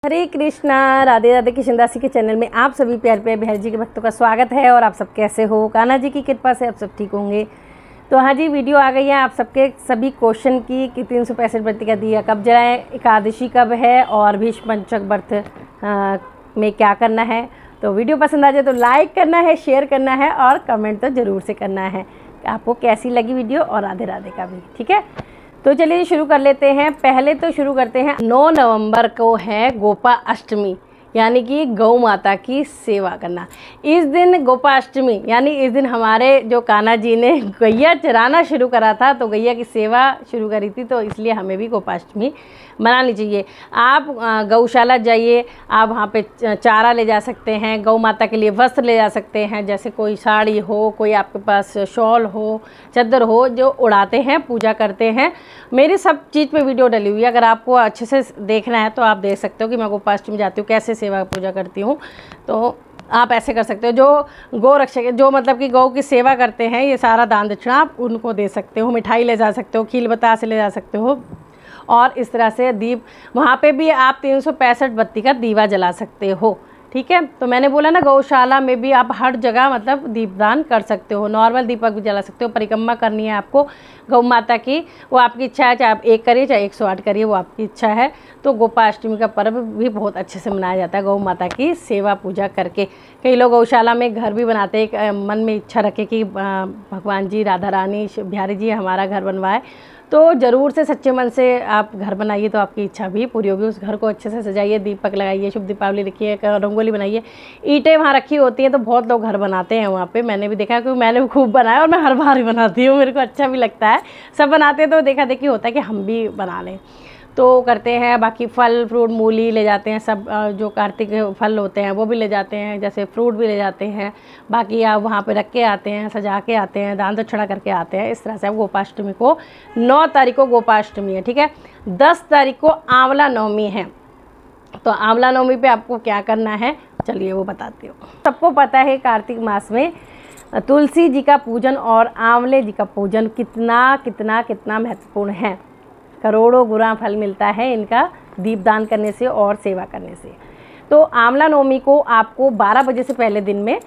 हरे कृष्णा, राधे राधे। कृष्णदासी के चैनल में आप सभी प्यार प्यारे बिहारी जी के भक्तों का स्वागत है। और आप सब कैसे हो? कान्हा जी की कृपा से आप सब ठीक होंगे। तो हाँ जी, वीडियो आ गई है आप सबके सभी क्वेश्चन की कि 365 व्रत का दिया कब जलाएं, एकादशी कब है और भीष्म पंचक व्रत में क्या करना है। तो वीडियो पसंद आ जाए तो लाइक करना है, शेयर करना है और कमेंट तो ज़रूर से करना है आपको कैसी लगी वीडियो, और राधे राधे का भी। ठीक है, तो चलिए शुरू कर लेते हैं। पहले तो शुरू करते हैं, 9 नवंबर को है गोपाष्टमी, यानी कि गौ माता की सेवा करना। इस दिन गोपाष्टमी यानी इस दिन हमारे जो कान्हा जी ने गैया चराना शुरू करा था, तो गैया की सेवा शुरू करी थी, तो इसलिए हमें भी गोपाष्टमी मनानी चाहिए। आप गौशाला जाइए, आप वहाँ पे चारा ले जा सकते हैं, गौ माता के लिए वस्त्र ले जा सकते हैं, जैसे कोई साड़ी हो, कोई आपके पास शॉल हो, चादर हो, जो उड़ाते हैं, पूजा करते हैं। मेरी सब चीज़ पे वीडियो डली हुई है, अगर आपको अच्छे से देखना है तो आप देख सकते हो कि मैं गोपाष्टमी जाती हूँ, कैसे सेवा पूजा करती हूँ। तो आप ऐसे कर सकते हो। जो गौ रक्षक, जो मतलब कि गौ की सेवा करते हैं, ये सारा दान दक्षिणा आप उनको दे सकते हो। मिठाई ले जा सकते हो, खील बतासे ले जा सकते हो, और इस तरह से दीप, वहाँ पे भी आप 365 बत्ती का दीवा जला सकते हो। ठीक है, तो मैंने बोला ना, गौशाला में भी आप हर जगह मतलब दीपदान कर सकते हो। नॉर्मल दीपक भी जला सकते हो। परिक्रमा करनी है आपको गौ माता की, वो आपकी इच्छा है, चाहे आप 1 करिए चाहे 108 करिए, वो आपकी इच्छा है। तो गोपाष्टमी का पर्व भी बहुत अच्छे से मनाया जाता है गौ माता की सेवा पूजा करके। कई लोग गौशाला में घर भी बनाते हैं, मन में इच्छा रखे कि भगवान जी, राधा रानी, बिहारी जी हमारा घर बनवाए, तो ज़रूर से सच्चे मन से आप घर बनाइए, तो आपकी इच्छा भी पूरी होगी। उस घर को अच्छे से सजाइए, दीपक लगाइए, शुभ दीपावली लिखिए, रंगोली बनाइए। ईंटें वहाँ रखी होती हैं, तो बहुत लोग घर बनाते हैं वहाँ पे। मैंने भी देखा, क्योंकि मैंने भी खूब बनाया और मैं हर बार ही बनाती हूँ, मेरे को अच्छा भी लगता है। सब बनाते हैं तो देखा देखी होता है कि हम भी बना लें, तो करते हैं। बाकी फल फ्रूट मूली ले जाते हैं, सब जो कार्तिक फल होते हैं वो भी ले जाते हैं, जैसे फ्रूट भी ले जाते हैं। बाकी आप वहाँ पे रख के आते हैं, सजा के आते हैं, दान दक्षिणा करके आते हैं। इस तरह से आप गोपाष्टमी को, 9 तारीख को गोपाष्टमी है, ठीक है। 10 तारीख को आंवला नवमी है। तो आंवला नवमी पे आपको क्या करना है, चलिए वो बताती हूँ। सबको पता है कार्तिक मास में तुलसी जी का पूजन और आंवले जी का पूजन कितना कितना कितना महत्वपूर्ण है। करोड़ों गुना फल मिलता है इनका दीपदान करने से और सेवा करने से। तो आंवला नवमी को आपको 12 बजे से पहले दिन में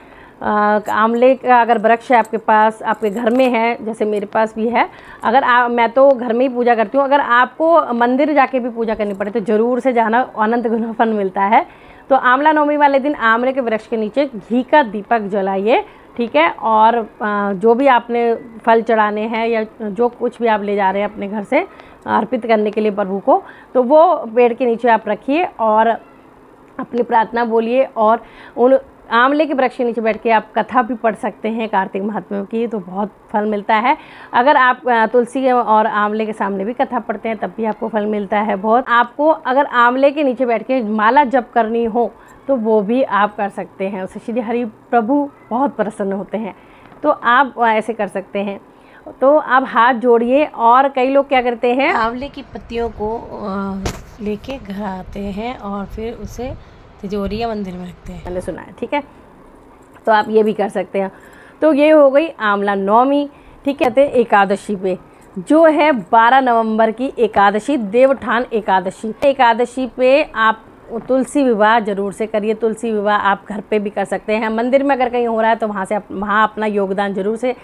आंवले का अगर वृक्ष है आपके पास, आपके घर में है, जैसे मेरे पास भी है, अगर मैं तो घर में ही पूजा करती हूँ। अगर आपको मंदिर जाके भी पूजा करनी पड़े तो ज़रूर से जाना, अनंत गुना फल मिलता है। तो आंवला नवमी वाले दिन आंवले के वृक्ष के नीचे घी का दीपक जलाइए, ठीक है। और जो भी आपने फल चढ़ाने हैं या जो कुछ भी आप ले जा रहे हैं अपने घर से अर्पित करने के लिए प्रभु को, तो वो पेड़ के नीचे आप रखिए और अपनी प्रार्थना बोलिए। और उन आंवले के वृक्ष के नीचे बैठ के आप कथा भी पढ़ सकते हैं कार्तिक महात्म्यों की, तो बहुत फल मिलता है। अगर आप तुलसी और आंवले के सामने भी कथा पढ़ते हैं तब भी आपको फल मिलता है बहुत। आपको अगर आंवले के नीचे बैठ के माला जप करनी हो तो वो भी आप कर सकते हैं, उससे श्री हरि प्रभु बहुत प्रसन्न होते हैं, तो आप ऐसे कर सकते हैं। तो आप हाथ जोड़िए। और कई लोग क्या करते हैं, आंवले की पत्तियों को लेके घर आते हैं और फिर उसे तिजोरी या मंदिर में रखते हैं, मैंने सुना है, ठीक है। तो आप ये भी कर सकते हैं। तो ये हो गई आंवला नवमी, ठीक है। कहते हैं एकादशी पे जो है 12 नवंबर की एकादशी, देवउठान एकादशी। एकादशी पे आप तुलसी विवाह जरूर से करिए। तुलसी विवाह आप घर पे भी कर सकते हैं, मंदिर में अगर कहीं हो रहा है तो वहाँ से आप वहाँ अपना योगदान जरूर से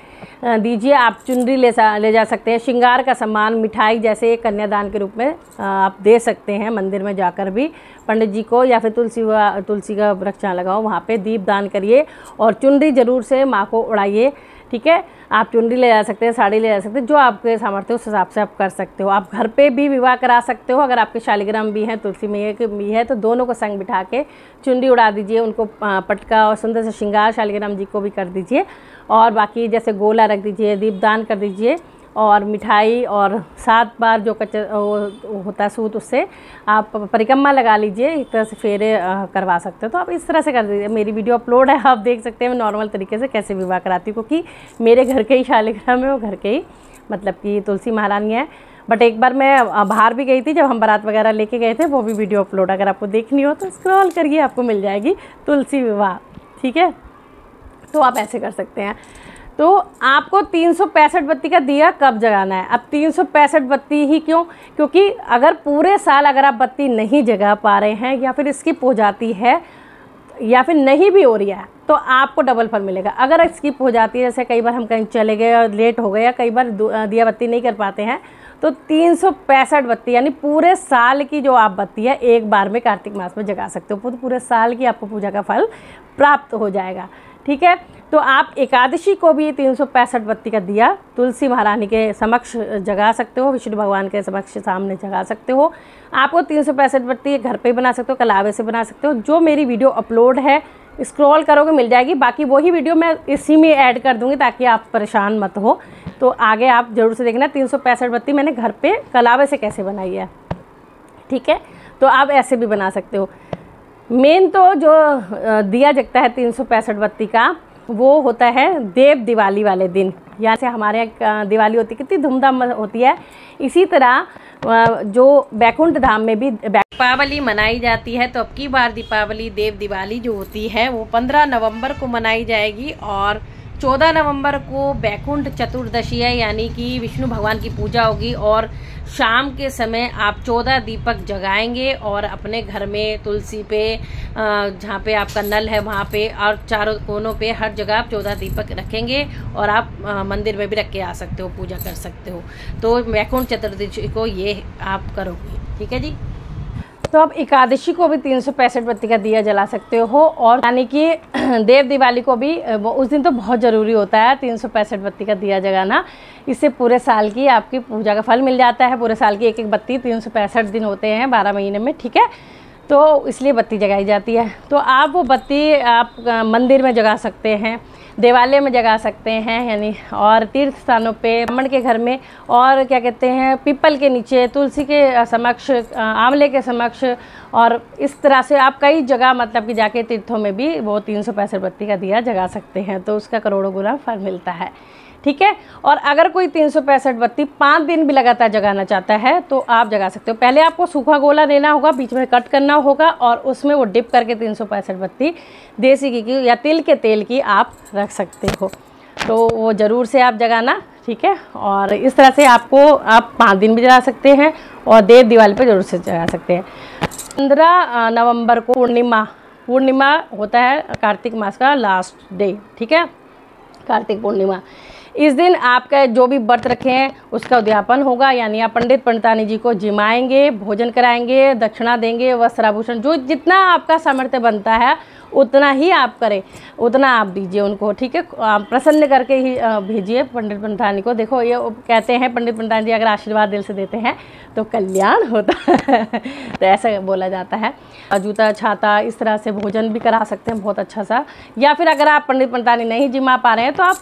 दीजिए। आप चुनरी ले जा सकते हैं, श्रृंगार का सामान, मिठाई जैसे कन्यादान के रूप में आप दे सकते हैं मंदिर में जाकर भी पंडित जी को, या फिर तुलसी का वृक्ष लगाओ, वहाँ पे दीप दान करिए। और चुनरी जरूर से माँ को उड़ाइए, ठीक है। आप चुनरी ले जा सकते हैं, साड़ी ले जा सकते हैं, जो आपके सामर्थ्य उस हिसाब से आप कर सकते हो। आप घर पे भी विवाह करा सकते हो। अगर आपके शालिग्राम भी हैं, तुलसी मैया के भी है, तो दोनों को संग बिठा के चुनरी उड़ा दीजिए, उनको पटका और सुंदर से श्रृंगार शालिग्राम जी को भी कर दीजिए। और बाकी जैसे गोला रख दीजिए, दीपदान कर दीजिए, और मिठाई, और 7 बार जो वो होता है सूत, उससे आप परिक्रमा लगा लीजिए, एक तरह से फेरे करवा सकते हो। तो आप इस तरह से कर दीजिए। मेरी वीडियो अपलोड है, आप देख सकते हैं मैं नॉर्मल तरीके से कैसे विवाह कराती हूँ, क्योंकि मेरे घर के ही शालिग्राम है, वो घर के ही मतलब कि तुलसी महारानी है। बट एक बार मैं बाहर भी गई थी, जब हम बारात वगैरह लेके गए थे, वो भी वीडियो अपलोड, अगर आपको देखनी हो तो स्क्रॉल करिए, आपको मिल जाएगी तुलसी विवाह, ठीक है। तो आप ऐसे कर सकते हैं। तो आपको 365 बत्ती का दिया कब जगाना है। अब 365 बत्ती ही क्यों, क्योंकि अगर पूरे साल अगर आप बत्ती नहीं जगा पा रहे हैं या फिर स्किप हो जाती है या फिर नहीं भी हो रही है तो आपको डबल फल मिलेगा। अगर स्किप हो जाती है, जैसे कई बार हम कहीं चले गए और लेट हो गए या कई बार दिया बत्ती नहीं कर पाते हैं, तो 365 बत्ती यानी पूरे साल की जो आप बत्ती है एक बार में कार्तिक मास में जगा सकते हो। तो पूरे साल की आपको पूजा का फल प्राप्त हो जाएगा। ठीक है, तो आप एकादशी को भी 365 बत्ती का दिया तुलसी महारानी के समक्ष जगा सकते हो, विष्णु भगवान के समक्ष सामने जगा सकते हो। आपको 365 बत्ती घर पे बना सकते हो, कलावे से बना सकते हो। जो मेरी वीडियो अपलोड है स्क्रॉल करोगे मिल जाएगी, बाकी वही वीडियो मैं इसी में ऐड कर दूंगी ताकि आप परेशान मत हो। तो आगे आप ज़रूर से देखना 365 बत्ती मैंने घर पे कलावे से कैसे बनाई है। ठीक है, तो आप ऐसे भी बना सकते हो। मेन तो जो दिया जगता है 365 बत्ती का वो होता है देव दिवाली वाले दिन। यहाँ से हमारे यहाँ दिवाली होती है, कितनी धूमधाम होती है। इसी तरह जो बैकुंठ धाम में भी दीपावली मनाई जाती है। तो अब की बार दीपावली देव दिवाली जो होती है वो 15 नवंबर को मनाई जाएगी और 14 नवंबर को बैकुंठ चतुर्दशी है, यानी कि विष्णु भगवान की पूजा होगी। और शाम के समय आप 14 दीपक जगाएंगे और अपने घर में तुलसी पे जहाँ पे आपका नल है वहाँ पे और चारों कोनों पे हर जगह आप 14 दीपक रखेंगे और आप मंदिर में भी रख के आ सकते हो, पूजा कर सकते हो। तो बैकुंठ चतुर्दशी को ये आप करोगे। ठीक है जी। तो अब एकादशी को भी 365 बत्ती का दिया जला सकते हो और यानी कि देव दिवाली को भी उस दिन तो बहुत ज़रूरी होता है 365 बत्ती का दिया जगाना। इससे पूरे साल की आपकी पूजा का फल मिल जाता है। पूरे साल की एक एक बत्ती 365 दिन होते हैं 12 महीने में। ठीक है, तो इसलिए बत्ती जगाई जाती है। तो आप वो बत्ती आप मंदिर में जगा सकते हैं, देवालय में जगा सकते हैं, यानी और तीर्थ स्थानों पे, ब्राह्मण के घर में, और क्या कहते हैं पीपल के नीचे, तुलसी के समक्ष, आंवले के समक्ष, और इस तरह से आप कई जगह मतलब कि जाके तीर्थों में भी वो 365 बत्ती का दिया जगा सकते हैं। तो उसका करोड़ों गुना फल मिलता है। ठीक है, और अगर कोई 365 बत्ती 5 दिन भी लगातार जगाना चाहता है तो आप जगा सकते हो। पहले आपको सूखा गोला लेना होगा, बीच में कट करना होगा और उसमें वो डिप करके 365 बत्ती देसी घी की या तिल के तेल की आप रख सकते हो। तो वो ज़रूर से आप जगाना। ठीक है, और इस तरह से आपको आप 5 दिन भी जगा सकते हैं और देव दिवाली पर ज़रूर से जगा सकते हैं। 15 नवंबर को पूर्णिमा होता है कार्तिक मास का लास्ट डे। ठीक है, कार्तिक पूर्णिमा। इस दिन आपका जो भी व्रत रखे हैं उसका उद्यापन होगा, यानी आप पंडित पंडितानी जी को जिमाएंगे, भोजन कराएंगे, दक्षिणा देंगे, वस्त्र आभूषण जो जितना आपका सामर्थ्य बनता है उतना ही आप करें, उतना आप दीजिए उनको। ठीक है, आप प्रसन्न करके ही भेजिए पंडित पंडितानी को। देखो ये कहते हैं पंडित पंडितानी जी अगर आशीर्वाद दिल से देते हैं तो कल्याण होता है तो ऐसा बोला जाता है। जूता छाता इस तरह से भोजन भी करा सकते हैं बहुत अच्छा सा। या फिर अगर आप पंडित पंडितानी नहीं जिमा पा रहे हैं तो आप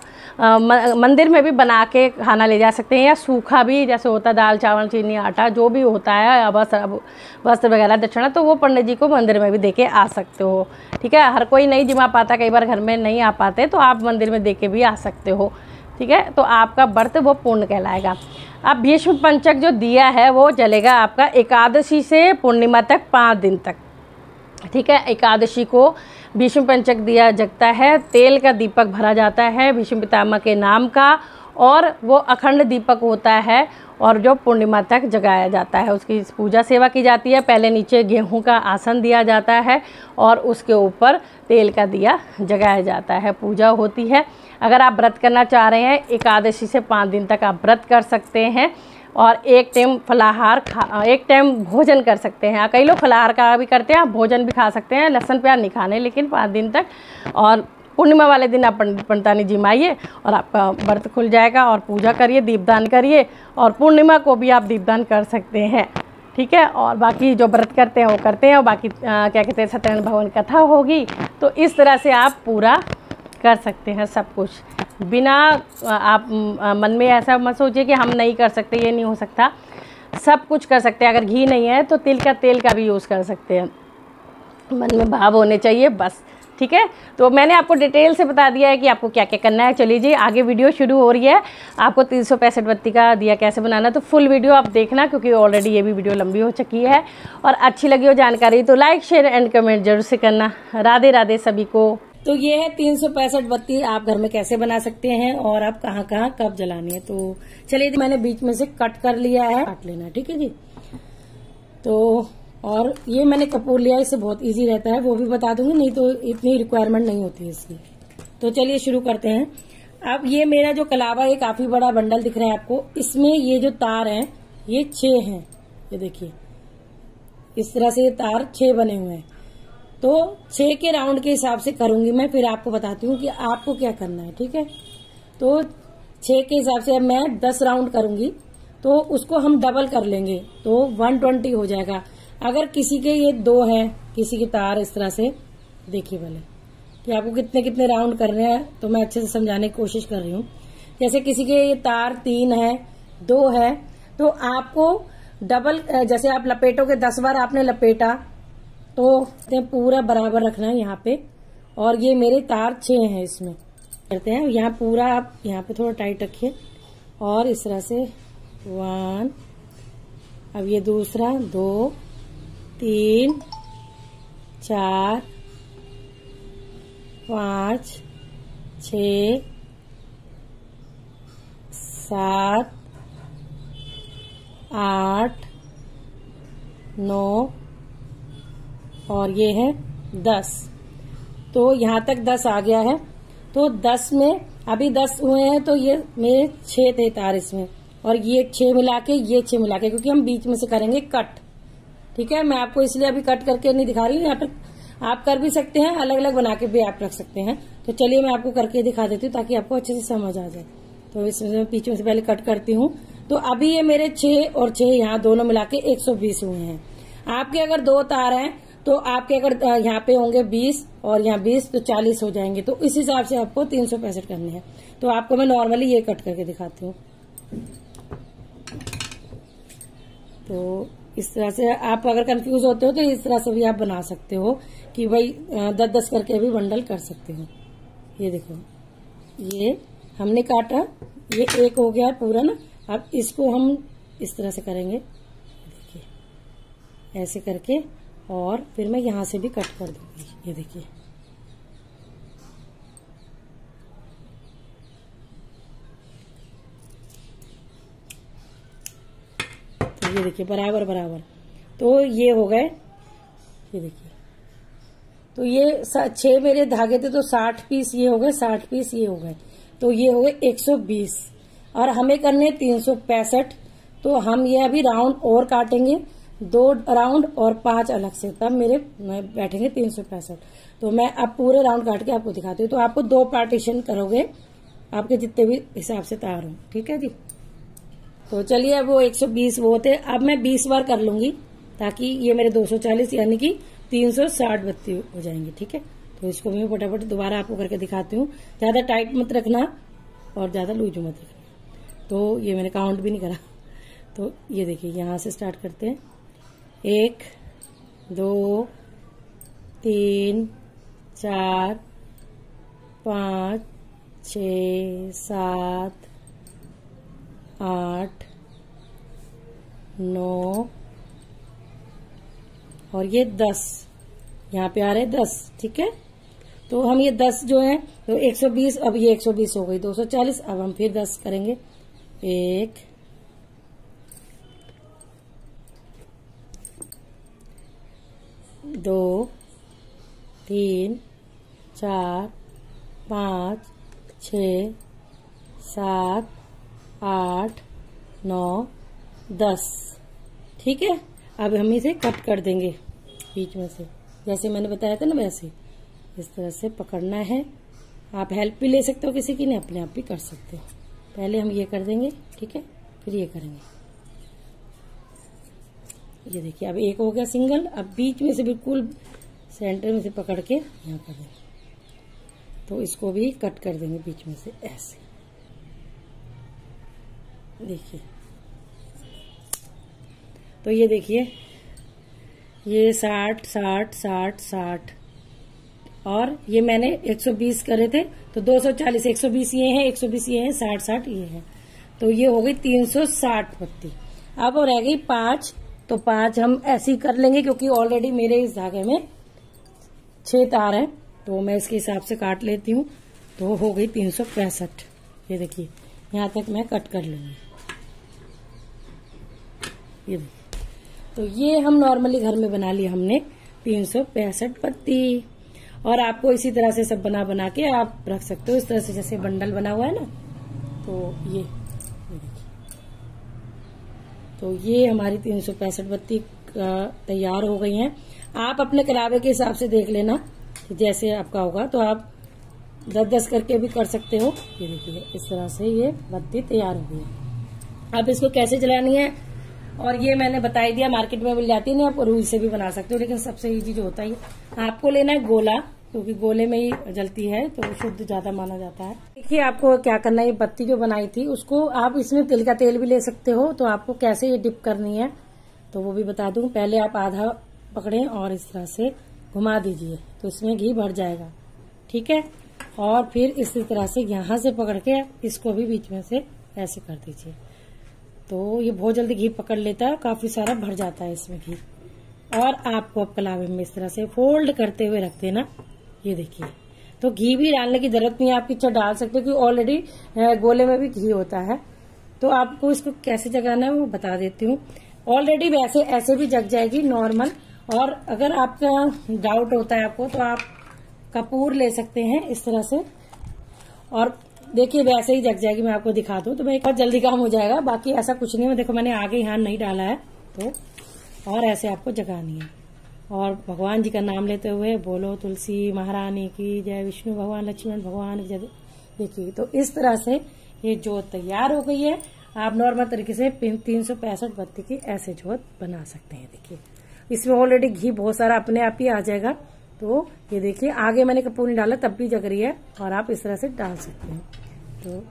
मंदिर में भी बना के खाना ले जा सकते हैं, या सूखा भी जैसे होता है दाल चावल चीनी आटा जो भी होता है वस्त्र वगैरह दक्षिणा, तो वो पंडित जी को मंदिर में भी दे के आ सकते हो। ठीक है, हर कोई नहीं जिमा पाता, कई बार घर में नहीं आ पाते तो आप मंदिर में दे के भी आ सकते हो। ठीक है, तो आपका व्रत वो पूर्ण कहलाएगा। अब भीष्म पंचक जो दिया है वो जलेगा आपका एकादशी से पूर्णिमा तक 5 दिन तक। ठीक है, एकादशी को भीष्म पंचक दिया जगता है, तेल का दीपक भरा जाता है भीष्म पितामह के नाम का, और वो अखंड दीपक होता है और जो पूर्णिमा तक जगाया जाता है। उसकी पूजा सेवा की जाती है। पहले नीचे गेहूं का आसन दिया जाता है और उसके ऊपर तेल का दिया जगाया जाता है, पूजा होती है। अगर आप व्रत करना चाह रहे हैं एकादशी से 5 दिन तक आप व्रत कर सकते हैं और एक टाइम फलाहार एक टाइम भोजन कर सकते हैं। कई लोग फलाहार का भी करते हैं, आप भोजन भी खा सकते हैं, लहसुन प्याज नहीं खाने, लेकिन 5 दिन तक। और पूर्णिमा वाले दिन आप पंडित पंडितानी जिमाइए और आपका व्रत खुल जाएगा, और पूजा करिए, दीपदान करिए, और पूर्णिमा को भी आप दीपदान कर सकते हैं। ठीक है, और बाकी जो व्रत करते हैं वो करते हैं, और बाकी क्या कहते हैं सत्यनारायण भगवान कथा होगी। तो इस तरह से आप पूरा कर सकते हैं सब कुछ बिना आप मन में ऐसा मत सोचिए कि हम नहीं कर सकते, ये नहीं हो सकता, सब कुछ कर सकते हैं। अगर घी नहीं है तो तिल का तेल का भी यूज़ कर सकते हैं, मन में भाव होने चाहिए बस। ठीक है, तो मैंने आपको डिटेल से बता दिया है कि आपको क्या क्या करना है। चलिए जी आगे वीडियो शुरू हो रही है। आपको 365 बत्ती का दिया कैसे बनाना, तो फुल वीडियो आप देखना, क्योंकि ऑलरेडी ये भी वीडियो लंबी हो चुकी है। और अच्छी लगी हो जानकारी तो लाइक शेयर एंड कमेंट जरूर से करना। राधे राधे सभी को। तो ये है 365 बत्ती आप घर में कैसे बना सकते हैं और आप कहाँ कहाँ कब जलानी है। तो चलिए मैंने बीच में से कट कर लिया है, काट लेना, ठीक है जी। तो और ये मैंने कपूर लिया, इससे बहुत इजी रहता है, वो भी बता दूंगी, नहीं तो इतनी रिक्वायरमेंट नहीं होती है इसकी। तो चलिए शुरू करते हैं। अब ये मेरा जो कलावा, ये काफी बड़ा बंडल दिख रहा है आपको, इसमें ये जो तार हैं ये 6 हैं, ये देखिए इस तरह से ये तार 6 बने हुए हैं। तो 6 के राउंड के हिसाब से करूंगी मैं, फिर आपको बताती हूँ कि आपको क्या करना है, ठीक है। तो 6 के हिसाब से अब मैं 10 राउंड करूंगी, तो उसको हम डबल कर लेंगे तो 120 हो जाएगा। अगर किसी के ये 2 है, किसी के तार इस तरह से, देखिए भले कि आपको कितने कितने राउंड करने हैं, तो मैं अच्छे से समझाने की कोशिश कर रही हूँ। जैसे किसी के ये तार 3 है, 2 है, तो आपको डबल, जैसे आप लपेटोगे 10 बार आपने लपेटा, तो पूरा बराबर रखना है यहाँ पे। और ये मेरे तार 6 हैं, इसमें करते हैं यहाँ पूरा, आप यहाँ पे थोड़ा टाइट रखिए और इस तरह से 1, अब ये दूसरा 2, 3, 4, 5, 6, 7, 8, 9 और ये है 10। तो यहाँ तक 10 आ गया है। तो 10 में अभी 10 हुए हैं, तो ये मेरे 6 थे तार इसमें, और ये 6 मिला के, ये 6 मिला के, क्योंकि हम बीच में से करेंगे कट, ठीक है। मैं आपको इसलिए अभी कट करके नहीं दिखा रही हूँ, यहाँ पर आप कर भी सकते हैं, अलग अलग बना के भी आप रख सकते हैं। तो चलिए मैं आपको करके दिखा देती हूँ ताकि आपको अच्छे से समझ आ जाए। तो इसमें बीच में से पहले कट करती हूँ। तो अभी ये मेरे 6 और 6 यहाँ दोनों मिला के 120 हुए हैं। आपके अगर 2 तार हैं, तो आपके अगर यहाँ पे होंगे 20 और यहाँ 20, तो 40 हो जाएंगे। तो इस हिसाब से आपको 365 करने हैं। तो आपको मैं नॉर्मली ये कट करके दिखाती हूँ। तो इस तरह से आप अगर कंफ्यूज होते हो तो इस तरह से भी आप बना सकते हो कि भाई 10-10 करके भी बंडल कर सकते हो। ये देखो, ये हमने काटा, ये 1 हो गया पूरा ना। अब इसको हम इस तरह से करेंगे, देखिए ऐसे करके, और फिर मैं यहां से भी कट कर दूंगी, ये देखिए। तो ये देखिए बराबर बराबर, तो ये हो गए, ये देखिए। तो ये 6 मेरे धागे थे, तो 60 पीस ये हो गए, 60 पीस ये हो गए, तो ये हो गए 120। और हमें करने 365, तो हम ये अभी राउंड और काटेंगे, 2 राउंड और 5 अलग से, तब मेरे बैठेंगे 365। तो मैं अब पूरे राउंड काट के आपको दिखाती हूँ। तो आपको 2 पार्टीशन करोगे, आपके जितने भी हिसाब से तार हो, ठीक है जी। तो चलिए अब वो 120 वो थे, अब मैं 20 बार कर लूंगी, ताकि ये मेरे 240 यानी कि 360 बत्ती हो जाएंगे, ठीक है। तो इसको मैं फटाफट दोबारा आपको करके दिखाती हूँ। ज्यादा टाइट मत रखना और ज्यादा लूज मत रखना। तो ये मैंने काउंट भी नहीं करा। तो ये देखिए यहाँ से स्टार्ट करते हैं, 1, 2, 3, 4, 5, 6, 7, 8, 9 और ये 10, यहाँ पे आ रहे 10, ठीक है। तो हम ये 10 जो है, तो 120, अब ये 120 हो गई 240। अब हम फिर 10 करेंगे, 1, 2, 3, 4, 5, 6, 7, 8, 9, 10, ठीक है। अब हम इसे कट कर देंगे बीच में से, जैसे मैंने बताया था ना, वैसे इस तरह से पकड़ना है। आप हेल्प भी ले सकते हो किसी की, नहीं अपने आप भी कर सकते हो। पहले हम ये कर देंगे, ठीक है, फिर ये करेंगे। ये देखिए अब 1 हो गया सिंगल। अब बीच में से बिल्कुल सेंटर में से पकड़ के यहाँ कर देंगे, तो इसको भी कट कर देंगे बीच में से ऐसे, देखिए। तो ये देखिए, ये 60, 60, 60, 60 और ये मैंने 120 करे थे, तो 240, 120 ये है, 120 ये है, 60, 60 ये है, तो ये हो गई 360 पत्ती। अब रह गई 5, तो 5 हम ऐसे ही कर लेंगे, क्योंकि ऑलरेडी मेरे इस धागे में 6 तार हैं, तो मैं इसके हिसाब से काट लेती हूँ। तो हो गई 365। ये देखिए यहाँ तक मैं कट कर लूंगी। ये देखिए, तो ये हम नॉर्मली घर में बना लिया हमने 365 पत्ती। और आपको इसी तरह से सब बना के आप रख सकते हो, इस तरह से जैसे बंडल बना हुआ है ना। तो ये देखिए, तो ये हमारी 365 पत्ती तैयार हो गई हैं। आप अपने कलावे के हिसाब से देख लेना कि जैसे आपका होगा, तो आप 10-10 करके भी कर सकते हो। ये देखिए इस तरह से ये बत्ती तैयार हो गई है। अब इसको कैसे जलानी है और ये मैंने बता ही दिया, मार्केट में मिल जाती है ना, आप रुई से भी बना सकते हो। लेकिन सबसे इजी जो होता है, आपको लेना है गोला, क्योंकि गोले में ही जलती है तो शुद्ध ज्यादा माना जाता है। देखिए आपको क्या करना है, ये बत्ती जो बनाई थी उसको आप इसमें तिल का तेल भी ले सकते हो। तो आपको कैसे ये डिप करनी है तो वो भी बता दूं। पहले आप आधा पकड़ें और इस तरह से घुमा दीजिए, तो इसमें घी भर जाएगा, ठीक है। और फिर इसी तरह से यहाँ से पकड़ के इसको भी बीच में से ऐसे कर दीजिए, तो ये बहुत जल्दी घी पकड़ लेता है, काफी सारा भर जाता है इसमें घी। और आपको अब कलावे में इस तरह से फोल्ड करते हुए रख देना। ये देखिए, तो घी भी डालने की जरूरत नहीं है, आप इच्छा डाल सकते हो क्योंकि ऑलरेडी गोले में भी घी होता है। तो आपको इसको कैसे जगाना है वो बता देती हूँ। ऑलरेडी वैसे ऐसे भी जग जाएगी नॉर्मल। और अगर आपका डाउट होता है आपको, तो आप कपूर ले सकते हैं इस तरह से, और देखिए वैसे ही जग जाएगी। मैं आपको दिखा दूं तो मैं बहुत जल्दी काम हो जाएगा। बाकी ऐसा कुछ नहीं है, देखो मैंने आगे यहाँ नहीं डाला है। तो और ऐसे आपको जगानी है और भगवान जी का नाम लेते हुए बोलो तुलसी महारानी की जय, विष्णु भगवान, लक्ष्मण भगवान की जय। देखिए तो इस तरह से ये जोत तैयार हो गई है। आप नॉर्मल तरीके से 365 बत्ती की ऐसे जोत बना सकते हैं। देखिए इसमें ऑलरेडी घी बहुत सारा अपने आप ही आ जाएगा। तो ये देखिए आगे मैंने कपूर नहीं डाला तब भी जग रही है, और आप इस तरह से डाल सकते हैं। तो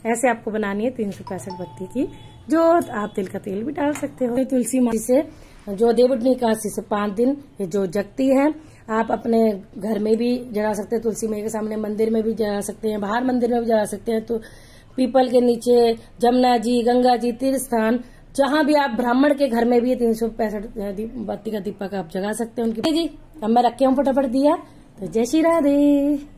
ऐसे आपको बनानी है 365 बत्ती की जोत। आप तिल का तेल भी डाल सकते हो। तुलसी माँ से जो देवउठनी एकादशी से 5 दिन ये जो जगती है, आप अपने घर में भी जला सकते हैं, तुलसी माँ के सामने मंदिर में भी जला सकते हैं, बाहर मंदिर में भी जला सकते हैं। तो पीपल के नीचे, जमुना जी, गंगा जी, तीर्थ स्थान, जहां भी आप ब्राह्मण के घर में भी 365 बत्ती का दीपक आप जगा सकते हैं उनकी। जी अब मैं रखे हूँ फटाफट दिया। तो जय श्री राधे।